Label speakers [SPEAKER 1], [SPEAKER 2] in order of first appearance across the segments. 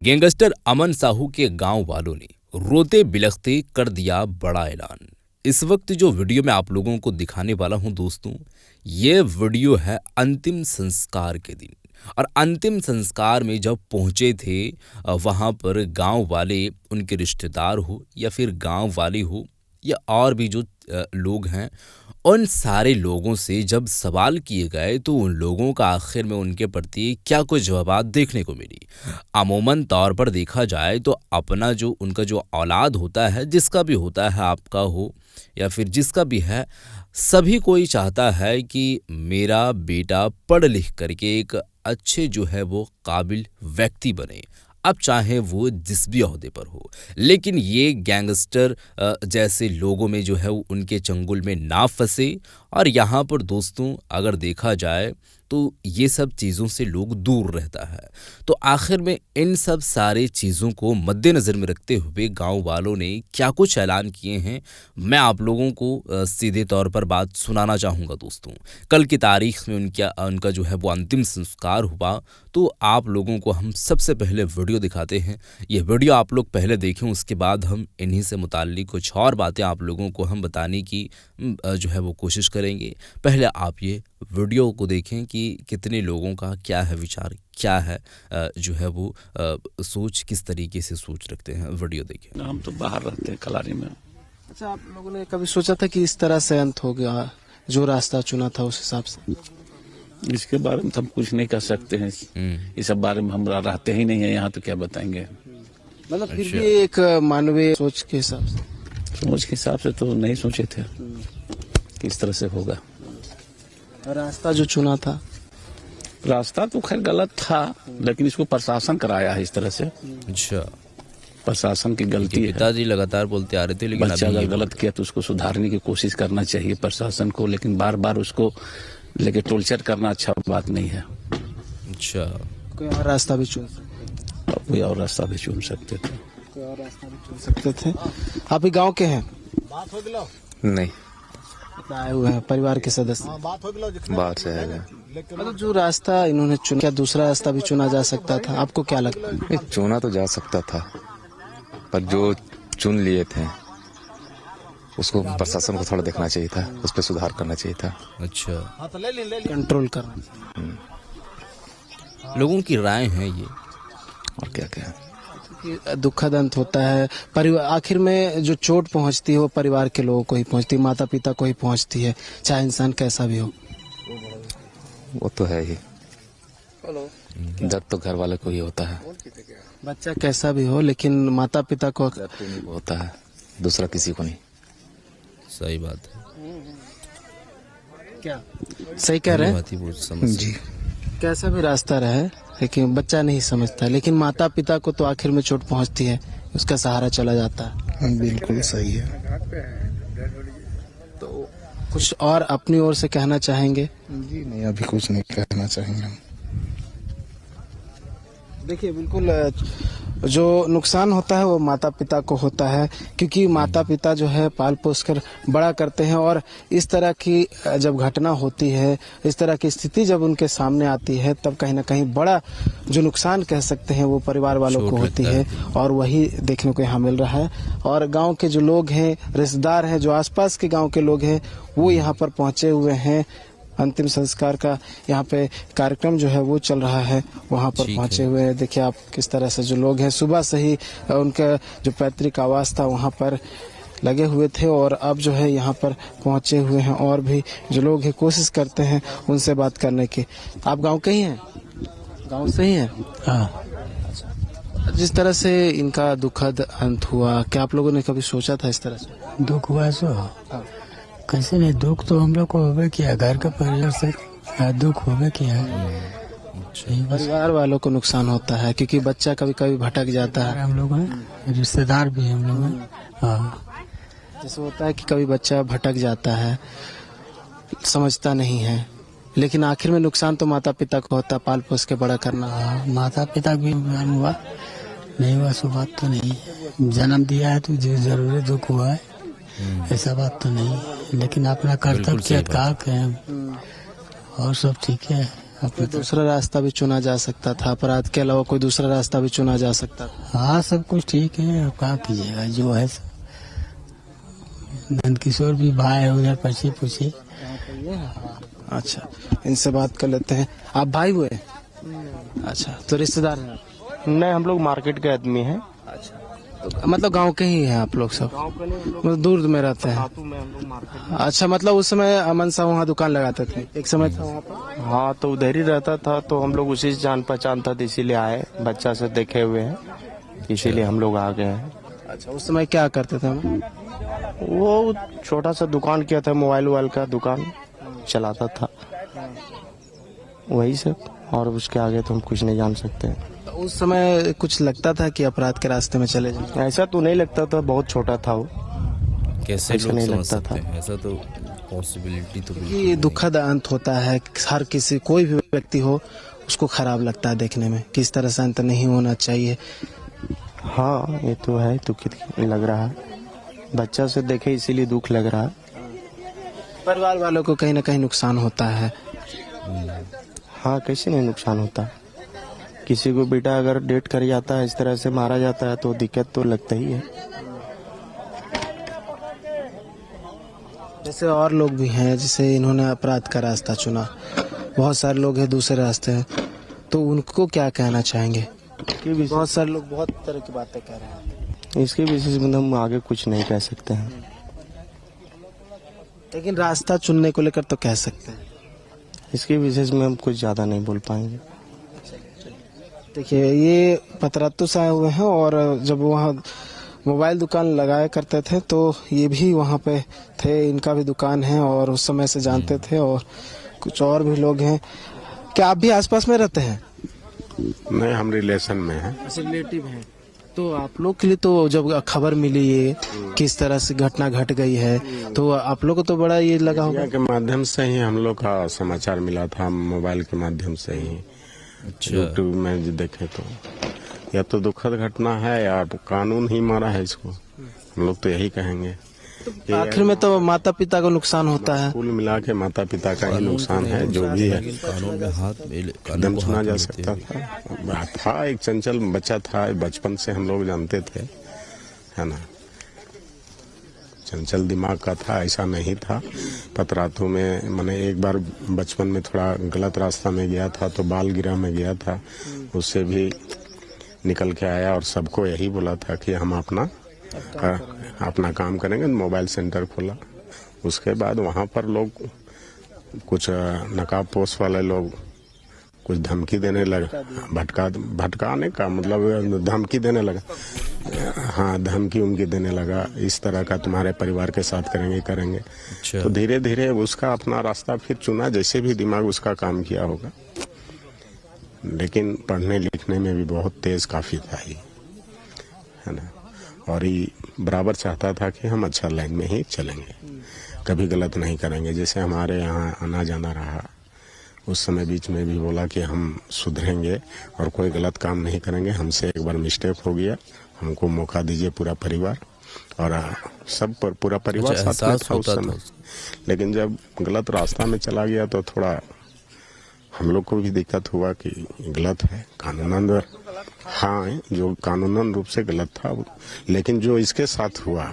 [SPEAKER 1] Gangster अमन साहू के गांव वालों ने रोते बिलखते कर दिया बड़ा ऐलान। इस वक्त जो वीडियो मैं आप लोगों को दिखाने वाला हूं दोस्तों, ये वीडियो है अंतिम संस्कार के दिन। और अंतिम संस्कार में जब पहुंचे थे वहां पर गांव वाले, उनके रिश्तेदार हो या फिर गांव वाले हो या और भी जो लोग हैं, उन सारे लोगों से जब सवाल किए गए तो उन लोगों का आखिर में उनके प्रति क्या कुछ जवाबात देखने को मिली। अमूमन तौर पर देखा जाए तो अपना जो उनका जो औलाद होता है, जिसका भी होता है, आपका हो या फिर जिसका भी है, सभी कोई चाहता है कि मेरा बेटा पढ़ लिख करके एक अच्छे जो है वो काबिल व्यक्ति बने, अब चाहे वो जिस भी ओहदे पर हो। लेकिन ये गैंगस्टर जैसे लोगों में जो है वो उनके चंगुल में ना फंसे। और यहाँ पर दोस्तों अगर देखा जाए तो ये सब चीज़ों से लोग दूर रहता है। तो आखिर में इन सब सारे चीज़ों को मद्देनज़र में रखते हुए गांव वालों ने क्या कुछ ऐलान किए हैं, मैं आप लोगों को सीधे तौर पर बात सुनाना चाहूँगा दोस्तों। कल की तारीख में उनका जो है वो अंतिम संस्कार हुआ, तो आप लोगों को हम सबसे पहले वीडियो दिखाते हैं। ये वीडियो आप लोग पहले देखें, उसके बाद हम इन्हीं से मुताल्लिक कुछ और बातें आप लोगों को हम बताने की जो है वो कोशिश करेंगे। पहले आप ये वीडियो को देखें कि कितने लोगों का क्या है विचार, क्या है जो है वो सोच, किस तरीके से सोच रखते हैं। वीडियो देखें।
[SPEAKER 2] हम तो बाहर रहते हैं कलारी में।
[SPEAKER 3] अच्छा, आप लोगों ने कभी सोचा था कि इस तरह से अंत हो गया, जो रास्ता चुना था उस हिसाब से?
[SPEAKER 2] इसके बारे में तो हम कुछ नहीं कर सकते हैं। इस सब बारे में हम रहते ही नहीं है यहाँ, तो क्या बताएंगे।
[SPEAKER 3] मतलब फिर भी एक मानवीय सोच के हिसाब से,
[SPEAKER 2] सोच के हिसाब से तो नहीं सोचे थे कि इस तरह से होगा।
[SPEAKER 3] रास्ता जो चुना था,
[SPEAKER 2] रास्ता तो खैर गलत था, लेकिन इसको प्रशासन कराया है इस तरह से।
[SPEAKER 1] अच्छा,
[SPEAKER 2] प्रशासन की गलती है।
[SPEAKER 1] पिताजी लगातार बोलते आ रहे थे, लेकिन
[SPEAKER 2] बच्चा अगर गलत किया तो उसको सुधारने की कोशिश करना चाहिए प्रशासन को, लेकिन बार बार उसको लेके टॉर्चर करना अच्छा बात नहीं है।
[SPEAKER 1] अच्छा,
[SPEAKER 3] कोई और रास्ता भी चुन सकते थे।
[SPEAKER 2] कोई और रास्ता भी चुन सकते थे।
[SPEAKER 3] कोई और रास्ता भी चुन सकते थे। आप ही गाँव के हैं?
[SPEAKER 4] नहीं,
[SPEAKER 3] आए हुए हैं परिवार के सदस्य?
[SPEAKER 4] बाहर से आएगा।
[SPEAKER 3] मतलब जो रास्ता इन्होंने चुना, क्या दूसरा रास्ता भी चुना जा सकता था? आपको क्या लगता है?
[SPEAKER 4] नहीं, चुना तो जा सकता था, पर जो चुन लिए थे उसको प्रशासन को थोड़ा देखना चाहिए था, उस पर सुधार करना चाहिए था।
[SPEAKER 1] अच्छा,
[SPEAKER 3] कंट्रोल करना।
[SPEAKER 1] लोगों की राय है ये,
[SPEAKER 4] और क्या क्या
[SPEAKER 3] दुखद अंत होता है। परिवार आखिर में जो चोट पहुंचती है वो परिवार के लोगों को ही पहुंचती है, माता पिता को ही पहुंचती है, चाहे इंसान कैसा भी हो।
[SPEAKER 4] वो तो है ही, दर्द तो घर वाले को ही होता है।
[SPEAKER 3] बच्चा कैसा भी हो, लेकिन माता पिता को
[SPEAKER 4] होता है, दूसरा किसी को नहीं।
[SPEAKER 1] सही बात है।
[SPEAKER 3] क्या सही कह रहे हैं
[SPEAKER 4] जी।
[SPEAKER 3] कैसा भी रास्ता रहे, लेकिन बच्चा नहीं समझता, लेकिन माता पिता को तो आखिर में चोट पहुंचती है, उसका सहारा चला जाता है।
[SPEAKER 4] बिल्कुल सही है।
[SPEAKER 3] तो कुछ और अपनी ओर से कहना चाहेंगे?
[SPEAKER 4] जी नहीं, अभी कुछ नहीं कहना चाहेंगे हम।
[SPEAKER 3] देखिए, बिल्कुल जो नुकसान होता है वो माता पिता को होता है, क्योंकि माता पिता जो है पाल पोस कर बड़ा करते हैं, और इस तरह की जब घटना होती है, इस तरह की स्थिति जब उनके सामने आती है, तब कहीं ना कहीं बड़ा जो नुकसान कह सकते हैं वो परिवार वालों को होती है, और वही देखने को यहाँ मिल रहा है। और गांव के जो लोग हैं, रिश्तेदार हैं, जो आसपास के गांव के लोग हैं, वो यहाँ पर पहुंचे हुए हैं। अंतिम संस्कार का यहाँ पे कार्यक्रम जो है वो चल रहा है, वहाँ पर पहुंचे हुए हैं। देखिए आप किस तरह से जो लोग हैं, सुबह से ही उनका जो पैतृक आवास था वहाँ पर लगे हुए थे, और अब जो है यहाँ पर पहुंचे हुए हैं। और भी जो लोग हैं कोशिश करते हैं उनसे बात करने की। आप गाँव के ही हैं? गाँव से ही हैं? हाँ। जिस तरह से इनका दुखद अंत हुआ, क्या आप लोगों ने कभी सोचा था इस तरह से?
[SPEAKER 5] दुख हुआ सो कैसे नहीं, दुख तो हम लोग को होवे किया, घर का परिवार से दुख होवे किया है।
[SPEAKER 3] परिवार वालों को नुकसान होता है, क्योंकि बच्चा कभी कभी भटक जाता है।
[SPEAKER 5] हम लोग हैं, रिश्तेदार भी हम लोग हैं। हाँ,
[SPEAKER 3] जैसे होता है कि कभी बच्चा भटक जाता है, समझता नहीं है, लेकिन आखिर में नुकसान तो माता पिता को होता है, पाल पोस के बड़ा करना।
[SPEAKER 5] माता पिता भी हुआ नहीं हुआ सो बात तो नहीं। जन्म दिया है तो जरूर दुख हुआ है, ऐसा बात तो नहीं, लेकिन अपना कर्तव्य किया, और सब ठीक है।
[SPEAKER 3] कोई दूसरा रास्ता भी चुना जा सकता था, अपराध के अलावा कोई दूसरा रास्ता भी चुना जा सकता था।
[SPEAKER 5] हाँ सब कुछ ठीक है, अब क्या कीजिएगा, जो है सब। नंद किशोर भी भाई है उधर, पछी पूछी।
[SPEAKER 3] अच्छा, इनसे बात कर लेते हैं। आप भाई हुए? अच्छा, तो रिश्तेदार हैं?
[SPEAKER 6] नहीं, हम लोग मार्केट के आदमी हैं।
[SPEAKER 3] तो मतलब गांव के ही हैं आप लोग सब? मतलब दूर में रहते हैं? अच्छा, मतलब उस समय अमन साहब वहाँ दुकान लगाते थे, एक समय था वहाँ पर?
[SPEAKER 6] हाँ, तो उधर ही रहता था, तो हम लोग उसी से जान पहचान था, तो इसीलिए आए, बच्चा से देखे हुए हैं, इसीलिए हम लोग आ गए हैं।
[SPEAKER 3] अच्छा, उस समय क्या करते थे हम?
[SPEAKER 6] वो छोटा सा दुकान किया था, मोबाइल वोबाइल का दुकान चलाता था, वही सब, और उसके आगे तो हम कुछ नहीं जान सकते।
[SPEAKER 3] तो उस समय कुछ लगता था कि अपराध के रास्ते में चले जाए?
[SPEAKER 6] ऐसा तो नहीं लगता था, बहुत छोटा था वो।
[SPEAKER 1] कैसे
[SPEAKER 6] ऐसा
[SPEAKER 1] लोग
[SPEAKER 6] नहीं
[SPEAKER 1] समझ
[SPEAKER 6] लगता
[SPEAKER 1] सकते
[SPEAKER 6] था।
[SPEAKER 1] हैं? ऐसा तो पॉसिबिलिटी तो बिल्कुल
[SPEAKER 3] ये
[SPEAKER 1] नहीं।
[SPEAKER 3] दुखद अंत होता है, हर किसी, कोई भी व्यक्ति हो उसको खराब लगता है देखने में, किस तरह से अंत नहीं होना चाहिए।
[SPEAKER 6] हाँ, ये तो है, दुखित लग रहा है, बच्चा से देखे इसीलिए दुख लग रहा है।
[SPEAKER 3] परिवार वालों को कहीं ना कहीं नुकसान होता है।
[SPEAKER 6] हाँ, कैसे नहीं नुकसान होता, किसी को बेटा अगर डेट कर जाता है, इस तरह से मारा जाता है, तो दिक्कत तो लगता ही है।
[SPEAKER 3] जैसे और लोग भी हैं, जिसे इन्होंने अपराध का रास्ता चुना, बहुत सारे लोग हैं दूसरे रास्ते हैं, तो उनको क्या कहना चाहेंगे? बहुत सारे लोग बहुत तरह की बातें कह रहे हैं।
[SPEAKER 6] इसके विशेष में हम आगे कुछ नहीं कह सकते हैं,
[SPEAKER 3] लेकिन रास्ता चुनने को लेकर तो कह सकते हैं।
[SPEAKER 6] इसके विशेष में हम कुछ ज्यादा नहीं बोल पाएंगे।
[SPEAKER 3] देखिए, ये पतरातू से आए हुए हैं, और जब वहाँ मोबाइल दुकान लगाया करते थे तो ये भी वहाँ पे थे, इनका भी दुकान है, और उस समय से जानते थे, और कुछ और भी लोग हैं। क्या आप भी आसपास में रहते हैं?
[SPEAKER 7] नहीं, हम रिलेशन में हैं।
[SPEAKER 3] रिलेटिव हैं। तो आप लोग के लिए तो जब खबर मिली ये किस तरह से घटना घट गई है, तो आप लोग को तो बड़ा ये लगा होगा।
[SPEAKER 7] मीडिया के माध्यम से ही हम लोग का समाचार मिला था, मोबाइल के माध्यम से ही। यूट्यूब में जो देखे तो या तो दुखद घटना है या तो कानून ही मारा है इसको, हम लोग तो यही कहेंगे।
[SPEAKER 3] आखिर में तो माता पिता को नुकसान होता है।
[SPEAKER 7] कुल मिला के माता पिता का ही नुकसान है, जो भी है।
[SPEAKER 1] कानून में हाथ
[SPEAKER 7] कदम चुना जा सकता था। एक चंचल बच्चा था, बचपन से हम लोग जानते थे, है ना, चंचल दिमाग का था, ऐसा नहीं था। पतरातू में मैंने एक बार बचपन में थोड़ा गलत रास्ता में गया था, तो बाल गिरा में गया था, उससे भी निकल के आया, और सबको यही बोला था कि हम अपना काम करेंगे। मोबाइल सेंटर खोला, उसके बाद वहाँ पर लोग कुछ नकाबपोश वाले लोग कुछ धमकी देने लगे, भटकाने का मतलब धमकी देने लगा। हाँ, धमकी उमकी देने लगा, इस तरह का तुम्हारे परिवार के साथ करेंगे।
[SPEAKER 1] अच्छा।
[SPEAKER 7] तो धीरे धीरे उसका अपना रास्ता फिर चुना, जैसे भी दिमाग उसका काम किया होगा। लेकिन पढ़ने लिखने में भी बहुत तेज काफी था ही, है ना, और ये बराबर चाहता था कि हम अच्छा लाइन में ही चलेंगे, कभी गलत नहीं करेंगे। जैसे हमारे यहाँ आना जाना रहा, उस समय बीच में भी बोला कि हम सुधरेंगे और कोई गलत काम नहीं करेंगे, हमसे एक बार मिस्टेक हो गया, हमको मौका दीजिए पूरा परिवार। और सब पर पूरा परिवार
[SPEAKER 1] अच्छा,
[SPEAKER 7] साथ में
[SPEAKER 1] एहसास
[SPEAKER 7] था उस
[SPEAKER 1] होता
[SPEAKER 7] समय। लेकिन जब गलत रास्ता में चला गया तो थोड़ा हम लोग को भी दिक्कत हुआ कि गलत है कानूनन। हाँ, जो कानूनन रूप से गलत था, लेकिन जो इसके साथ हुआ,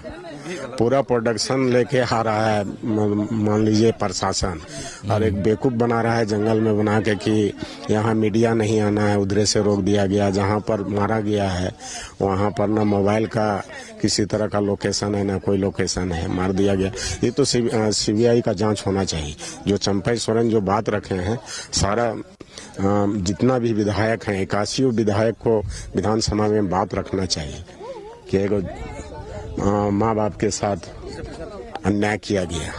[SPEAKER 7] पूरा प्रोडक्शन लेके आ रहा है, मान लीजिए प्रशासन, और एक बेवकूफ बना रहा है जंगल में बना के कि यहाँ मीडिया नहीं आना है, उधर से रोक दिया गया। जहाँ पर मारा गया है वहाँ पर ना मोबाइल का किसी तरह का लोकेशन है, ना कोई लोकेशन है, मार दिया गया। ये तो सीबीआई का जांच होना चाहिए। जो चंपई सोरेन जो बात रखे हैं, सारा जितना भी विधायक हैं, 81 विधायक को विधानसभा में बात रखना चाहिए कि एक माँ बाप के साथ अन्याय किया गया,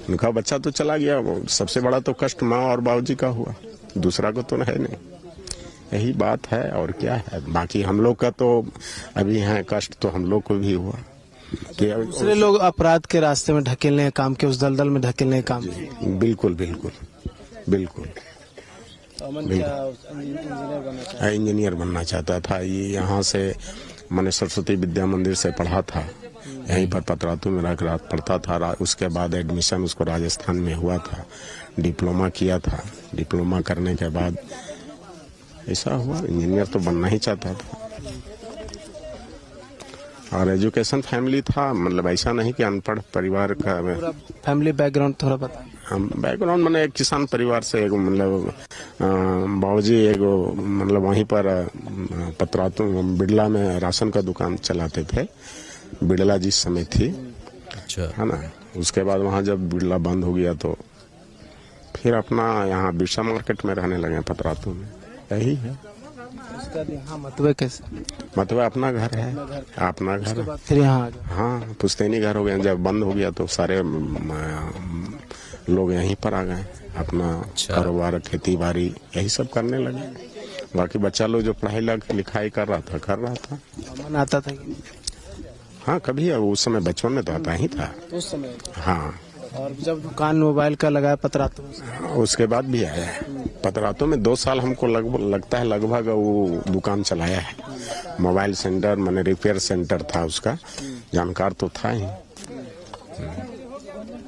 [SPEAKER 7] उनका बच्चा तो चला गया, सबसे बड़ा तो कष्ट माँ और बाबूजी का हुआ, दूसरा को तो है नहीं। यही बात है, और क्या है। बाकी हम लोग का तो अभी है कष्ट, तो हम लोग को भी हुआ कि
[SPEAKER 3] दूसरे लोग अपराध के रास्ते में ढकेलने का काम किया, उस दलदल में ढकेलने का काम किया।
[SPEAKER 7] बिल्कुल बिल्कुल बिल्कुल इंजीनियर बनना चाहता था। ये यहाँ से मैंने सरस्वती विद्या मंदिर से पढ़ा था, यहीं पर पतरातू में रह कर पढ़ता था। उसके बाद एडमिशन उसको राजस्थान में हुआ था, डिप्लोमा किया था। डिप्लोमा करने के बाद ऐसा हुआ, इंजीनियर तो बनना ही चाहता था। और एजुकेशन फैमिली था, मतलब ऐसा नहीं कि अनपढ़ परिवार का।
[SPEAKER 3] पूरा फैमिली बैकग्राउंड थोड़ा बता।
[SPEAKER 7] हम बैकग्राउंड मैंने एक किसान परिवार से, एक मतलब बाबूजी एक मतलब वहीं पर पतरातू बिड़ला में राशन का दुकान चलाते थे, बिड़ला जिस समय थी,
[SPEAKER 1] अच्छा,
[SPEAKER 7] है ना। उसके बाद वहाँ जब बिड़ला बंद हो गया तो फिर अपना यहाँ बिरसा मार्केट में रहने लगे, पतरातू में। यही है।
[SPEAKER 3] उसके बाद यहाँ मतवे कैसे?
[SPEAKER 7] मतवे अपना घर है, अपना घर है।
[SPEAKER 3] फिर यहाँ आ गए।
[SPEAKER 7] हाँ, पुश्तैनी घर हो गया। जब बंद हो गया तो सारे लोग यहीं पर आ गए, अपना कारोबार, खेती बाड़ी यही सब करने लगे। बाकी बच्चा लोग जो पढ़ाई लिखाई कर रहा था।
[SPEAKER 3] मन आता था कि?
[SPEAKER 7] हाँ, कभी उस समय बचपन में तो आता ही था।
[SPEAKER 3] उस समय?
[SPEAKER 7] हाँ।
[SPEAKER 3] और जब दुकान मोबाइल का लगाया पतरातू में?
[SPEAKER 7] उसके बाद भी आया है। पतरातू में 2 साल हमको लगता है लगभग वो दुकान चलाया है। मोबाइल सेंटर माने रिपेयर सेंटर था उसका, जानकार तो था ही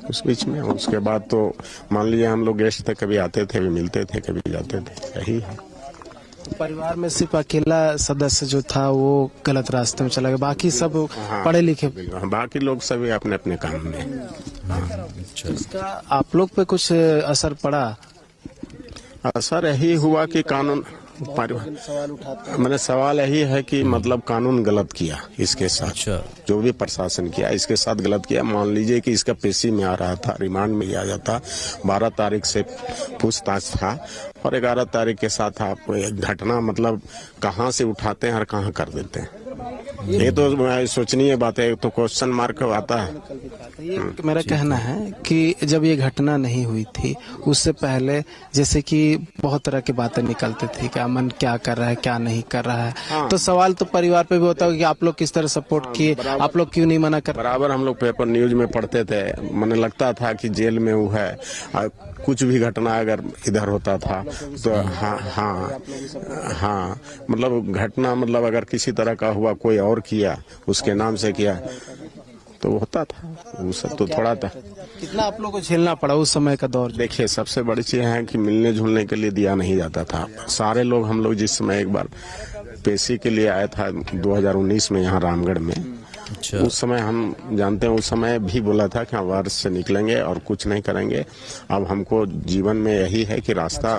[SPEAKER 7] उस बीच में। उसके बाद तो मान लीजिए हम लोग गेस्ट थे, कभी आते थे, कभी मिलते थे, कभी जाते थे, यही है।
[SPEAKER 3] परिवार में सिर्फ अकेला सदस्य जो था वो गलत रास्ते में चला गया, बाकी सब पढ़े लिखे?
[SPEAKER 7] बाकी लोग सभी अपने अपने काम में।
[SPEAKER 1] अच्छा,
[SPEAKER 3] इसका आप लोग पे कुछ असर पड़ा?
[SPEAKER 7] असर यही हुआ कि कानून मैंने सवाल यही है कि मतलब कानून गलत किया इसके साथ।
[SPEAKER 1] अच्छा,
[SPEAKER 7] जो भी प्रशासन किया इसके साथ गलत किया। मान लीजिए कि इसका पेशी में आ रहा था, रिमांड में लिया जाता, 12 तारीख से पूछताछ था और 11 तारीख के साथ आप घटना मतलब कहाँ से उठाते हैं और कहाँ कर देते हैं, ये तो सोचनीय बात है। तो क्वेश्चन मार्क आता है।
[SPEAKER 3] ये मेरा कहना है कि जब ये घटना नहीं हुई थी उससे पहले जैसे कि बहुत तरह की बातें निकलती थी कि अमन क्या कर रहा है, क्या नहीं कर रहा है।
[SPEAKER 7] हाँ।
[SPEAKER 3] तो सवाल तो परिवार पे भी होता है कि आप लोग किस तरह सपोर्ट किए, आप लोग क्यों नहीं मना कर?
[SPEAKER 7] बराबर हम लोग पेपर न्यूज में पढ़ते थे, मैंने लगता था कि जेल में वो है। कुछ भी घटना अगर इधर होता था तो हाँ मतलब घटना मतलब अगर किसी तरह का हुआ, कोई और किया, उसके नाम से किया तो होता था। वो सब तो थोड़ा था।
[SPEAKER 3] कितना आप लोग को झेलना पड़ा उस समय का दौर?
[SPEAKER 7] देखिए, सबसे बड़ी चीज है कि मिलने जुलने के लिए दिया नहीं जाता था। सारे लोग हम लोग जिस समय एक बार पेशी के लिए आया था 2019 में यहाँ रामगढ़ में,
[SPEAKER 1] अच्छा,
[SPEAKER 7] उस समय हम जानते हैं, उस समय भी बोला था कि हम वार्ड से निकलेंगे और कुछ नहीं करेंगे। अब हमको जीवन में यही है कि रास्ता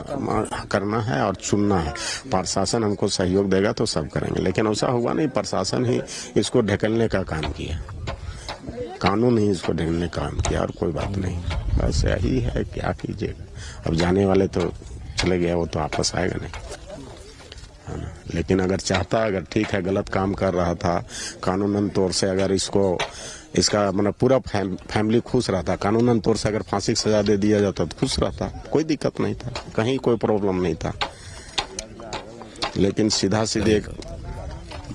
[SPEAKER 7] करना है और चुनना है। प्रशासन हमको सहयोग देगा तो सब करेंगे, लेकिन ऐसा हुआ नहीं। प्रशासन ही इसको ढकेलने का काम किया, कानून ही इसको ढकेलने का काम किया और कोई बात नहीं। बस यही है, क्या कीजिएगा। अब जाने वाले तो चले गए, वो तो वापस आएगा नहीं, है ना। लेकिन अगर चाहता, अगर ठीक है गलत काम कर रहा था, कानूनन तौर से अगर इसका मतलब पूरा फैमिली खुश रहता, कानूनन तौर से अगर फांसी की सजा दे दिया जाता तो खुश रहता, कोई दिक्कत नहीं था, कहीं कोई प्रॉब्लम नहीं था। लेकिन सीधा सीधे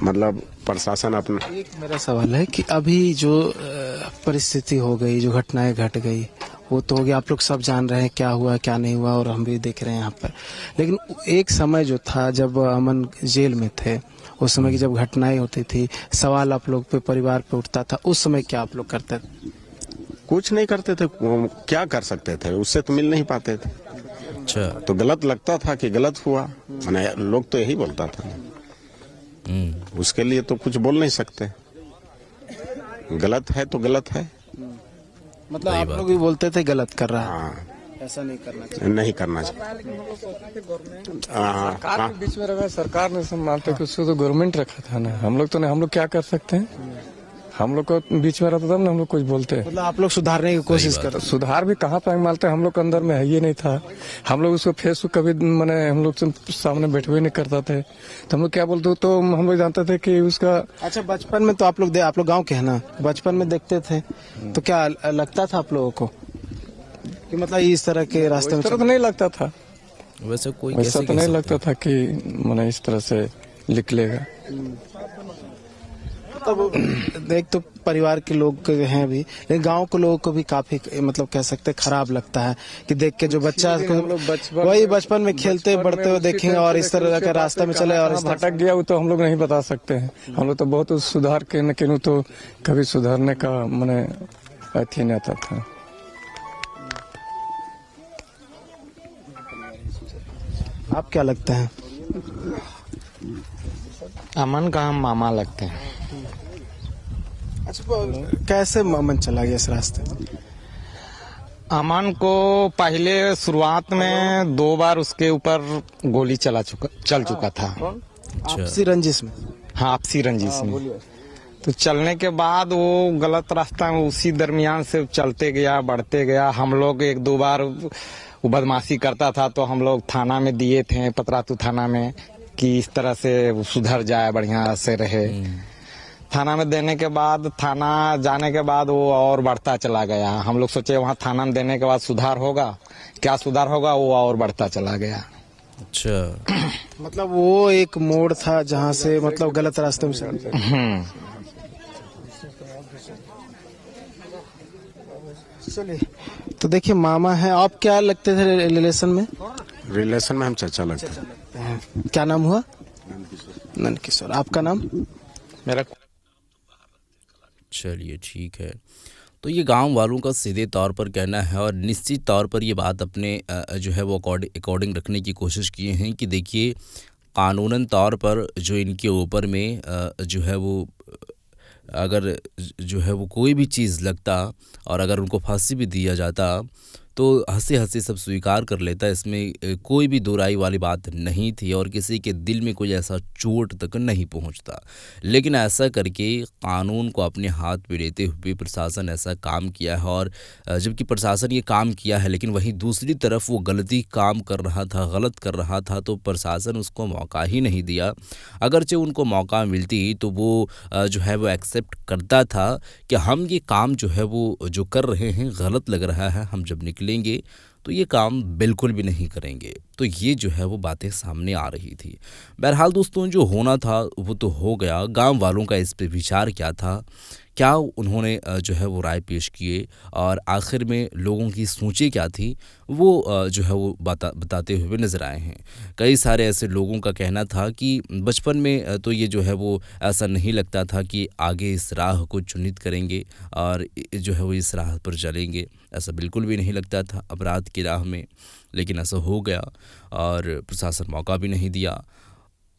[SPEAKER 7] मतलब प्रशासन अपना।
[SPEAKER 3] एक मेरा सवाल है कि अभी जो परिस्थिति हो गई, जो घटनाएं घट गई, वो तो हो गया, आप लोग सब जान रहे हैं क्या हुआ क्या नहीं हुआ और हम भी देख रहे हैं यहाँ पर। लेकिन एक समय जो था जब अमन जेल में थे, उस समय की जब घटनाएं होती थी, सवाल आप लोग पे, परिवार पे उठता था, उस समय क्या आप लोग करते थे?
[SPEAKER 7] कुछ नहीं करते थे, क्या कर सकते थे, उससे तो मिल नहीं पाते थे।
[SPEAKER 1] अच्छा,
[SPEAKER 7] तो गलत लगता था कि गलत हुआ, मैंने लोग तो यही बोलता था। उसके लिए तो कुछ बोल नहीं सकते, गलत है तो गलत है।
[SPEAKER 3] मतलब आप लोग भी बोलते थे गलत कर रहा है,
[SPEAKER 7] हाँ,
[SPEAKER 3] ऐसा नहीं करना चाहिए।
[SPEAKER 7] नहीं करना चाहिए।
[SPEAKER 8] सरकार के बीच में रहा, सरकार ने संभालते कि उसको तो गवर्नमेंट रखा था ना, हम लोग तो नहीं, हम लोग क्या कर सकते हैं, हम लोग को बीच में रहता तब ना हम लोग कुछ बोलते हैं।
[SPEAKER 3] मतलब आप लोग सुधारने की कोशिश करते?
[SPEAKER 8] सुधार भी कहाँ पे मानते हैं, हम लोग के अंदर में है ये नहीं था। हम लोग उसको फेसबुक कभी मैंने हम लोग सामने बैठे हुए नहीं करता थे, तो हम लोग क्या बोलते तो हम लोग जानते थे कि उसका।
[SPEAKER 3] अच्छा, बचपन में तो आप लोग गाँव के है ना, बचपन में देखते थे तो क्या लगता था आप लोगों को कि मतलब इस तरह के रास्ते में?
[SPEAKER 8] इस तरह तो नहीं लगता था,
[SPEAKER 1] वैसे कोई
[SPEAKER 8] वैसा तो नहीं लगता था कि मैंने इस तरह से निकलेगा।
[SPEAKER 3] तब एक तो परिवार के लोग हैं भी, लेकिन गांव के लोगों को भी काफी मतलब कह सकते खराब लगता है कि देख के जो बच्चा वही बचपन में खेलते बढ़ते हुए देखेंगे और इस तरह का रास्ते में चले और
[SPEAKER 8] भटक गया, वो तो हम लोग नहीं बता सकते हैं। हम लोग तो बहुत सुधार के, लेकिन तो कभी सुधारने का मैंने अथी नहीं आता था।
[SPEAKER 3] आप क्या लगता है?
[SPEAKER 9] अमन का हम मामा लगते हैं।
[SPEAKER 3] अच्छा, कैसे अमन चला गया इस रास्ते?
[SPEAKER 9] अमन को पहले शुरुआत में 2 बार उसके ऊपर गोली चल चुका था।
[SPEAKER 3] आपसी रंजिश में?
[SPEAKER 9] हाँ, आपसी रंजिश में। तो चलने के बाद वो गलत रास्ता में उसी दरमियान से चलते गया, बढ़ते गया। हम लोग 1-2 बार वो बदमाशी करता था तो हम लोग थाना में दिए थे, पतरातू थाना में, कि इस तरह से वो सुधर जाए, बढ़िया से रहे। थाना में देने के बाद, थाना जाने के बाद वो और बढ़ता चला गया। हम लोग सोचे वहाँ थाना में देने के बाद सुधार होगा, क्या सुधार होगा, वो और बढ़ता चला गया।
[SPEAKER 1] अच्छा,
[SPEAKER 3] मतलब वो एक मोड़ था जहाँ से मतलब गलत रास्ते में चल। चलिए, तो देखिए मामा है, आप क्या लगते थे रिलेशन में?
[SPEAKER 7] रिलेशन में हम चाचा लगते हैं।
[SPEAKER 3] क्या नाम हुआ? नंद किशोर। आपका नाम?
[SPEAKER 9] मेरा
[SPEAKER 1] चलिए ठीक है। तो ये गांव वालों का सीधे तौर पर कहना है और निश्चित तौर पर ये बात अपने जो है वो अकॉर्डिंग रखने की कोशिश किए हैं कि देखिए कानूनन तौर पर जो इनके ऊपर में जो है वो अगर जो है वो कोई भी चीज़ लगता और अगर उनको फांसी भी दिया जाता तो हंसे हंसे सब स्वीकार कर लेता। इसमें कोई भी दोराई वाली बात नहीं थी और किसी के दिल में कोई ऐसा चोट तक नहीं पहुंचता। लेकिन ऐसा करके कानून को अपने हाथ में लेते हुए प्रशासन ऐसा काम किया है और जबकि प्रशासन ये काम किया है लेकिन वहीं दूसरी तरफ वो गलती काम कर रहा था, गलत कर रहा था, तो प्रशासन उसको मौका ही नहीं दिया। अगरचे उनको मौका मिलती तो वो जो है वो एक्सेप्ट करता था कि हम ये काम जो है वो जो कर रहे हैं गलत लग रहा है, हम जब निकलेंगे तो ये काम बिल्कुल भी नहीं करेंगे। तो ये जो है वो बातें सामने आ रही थी। बहरहाल दोस्तों, जो होना था वो तो हो गया। गांव वालों का इस पे विचार क्या था, क्या उन्होंने जो है वो राय पेश किए और आखिर में लोगों की सोचें क्या थी, वो जो है वो बताते हुए नज़र आए हैं। कई सारे ऐसे लोगों का कहना था कि बचपन में तो ये जो है वो ऐसा नहीं लगता था कि आगे इस राह को चुनित करेंगे और जो है वो इस राह पर चलेंगे, ऐसा बिल्कुल भी नहीं लगता था अपराध की राह में। लेकिन ऐसा हो गया और प्रशासन मौका भी नहीं दिया।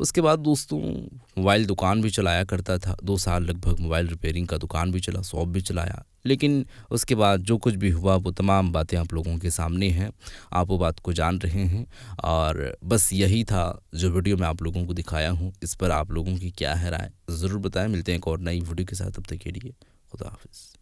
[SPEAKER 1] उसके बाद दोस्तों मोबाइल दुकान भी चलाया करता था, 2 साल लगभग मोबाइल रिपेयरिंग का दुकान भी चला, शॉप भी चलाया। लेकिन उसके बाद जो कुछ भी हुआ वो तमाम बातें आप लोगों के सामने हैं, आप वो बात को जान रहे हैं। और बस यही था जो वीडियो मैं आप लोगों को दिखाया हूँ। इस पर आप लोगों की क्या है राय, ज़रूर बताएं। मिलते हैं एक और नई वीडियो के साथ, तब तक के लिए खुदा हाफिज़।